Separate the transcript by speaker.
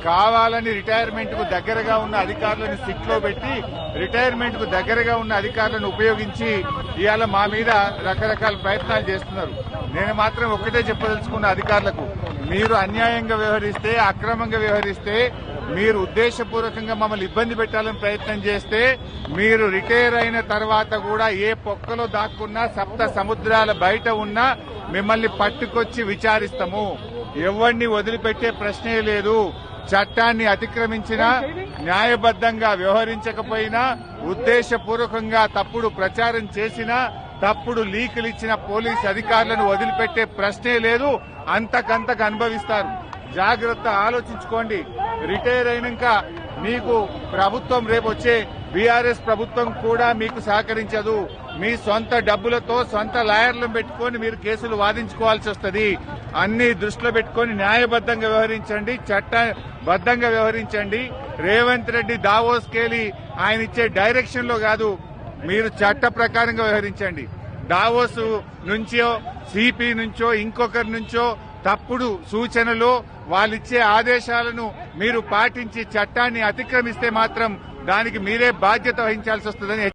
Speaker 1: కావాలని రిటైర్మెంట్ కు దగ్గరగా ఉన్న అధికారులను సిట్ లో పెట్టి రిటైర్మెంట్ కు దగ్గరగా ఉన్న అధికారులను ఉపయోగించి ఇవాళ మా మీద రకరకాల ప్రయత్నాలు చేస్తున్నారు. నేను మాత్రం ఒక్కటే చెప్పదలుచుకున్న అధికారులకు, మీరు అన్యాయంగా వ్యవహరిస్తే, అక్రమంగా వ్యవహరిస్తే, మీరు ఉద్దేశపూర్వకంగా మమ్మల్ని ఇబ్బంది పెట్టాలని ప్రయత్నం చేస్తే, మీరు రిటైర్ అయిన తర్వాత కూడా ఏ పొక్కలో దాక్కున్నా, సప్త సముద్రాల బయట ఉన్నా మిమ్మల్ని పట్టుకొచ్చి విచారిస్తాము. ఎవరిని వదిలిపెట్టే ప్రశ్నే లేదు. చట్టాన్ని అతిక్రమించినా, న్యాయబద్దంగా వ్యవహరించకపోయినా, ఉద్దేశపూర్వకంగా తప్పుడు ప్రచారం చేసినా, తప్పుడు లీకులు ఇచ్చిన పోలీసు అధికారులను వదిలిపెట్టే ప్రశ్నే లేదు. అంతకంతకు అనుభవిస్తారు. జాగ్రత్త, ఆలోచించుకోండి. రిటైర్ అయినాక మీకు ప్రభుత్వం, రేపు వచ్చే బీఆర్ఎస్ ప్రభుత్వం కూడా మీకు సహకరించదు. మీ సొంత డబ్బులతో సొంత లాయర్లను పెట్టుకుని మీరు కేసులు వాదించుకోవాల్సి వస్తుంది. అన్ని దృష్టిలో పెట్టుకుని న్యాయబద్దంగా వ్యవహరించండి, చట్టబద్దంగా వ్యవహరించండి. రేవంత్ రెడ్డి దావోస్కెళ్లి ఆయన ఇచ్చే డైరెక్షన్ లో కాదు, మీరు చట్ట ప్రకారంగా వ్యవహరించండి. దావోస్ నుంచో, సిపి నుంచో, ఇంకొకరి నుంచో తప్పుడు సూచనలు, వాళ్ళిచ్చే ఆదేశాలను మీరు పాటించి చట్టాన్ని అతిక్రమిస్తే మాత్రం దానికి మీరే బాధ్యత వహించాల్సి వస్తుందని